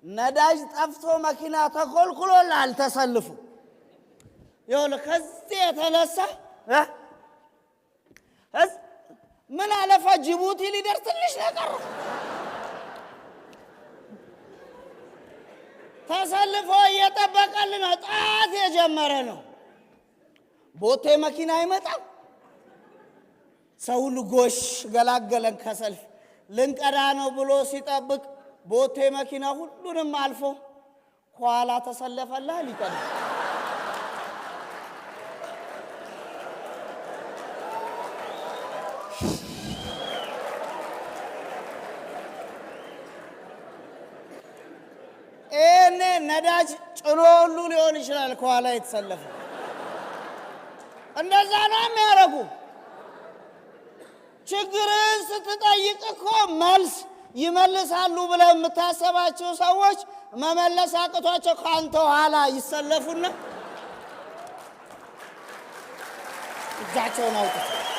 ነዳጅ ጠፍቶ መኪና ተኮልኩሎላል ተሰልፉ ይኸውልህ ከዚህ የተነሳ ምን አለፈ ጅቡቲ ሊደርስልሽ ነገር ተሰልፎ እየጠበቀልን ጣት የጀመረ ነው ቦቴ መኪና አይመጣም ሰው ልጎሽ ገላገለን ከሰልፍ ልንቀዳ ነው ብሎ ሲጠብቅ ቦቴ መኪና ሁሉንም አልፎ ኋላ ተሰለፈላ ሊቀዳ ነዳጅ ጭኖ ሁሉ ሊሆን ይችላል ኋላ የተሰለፈ እንደዛ ነው የሚያረጉ ችግርን ስትጠይቅ እኮ መልስ ይመልሳሉ ብለው የምታሰባቸው ሰዎች መመለስ አቅቷቸው ካንተ ኋላ ይሰለፉና እጃቸውን አውጥተው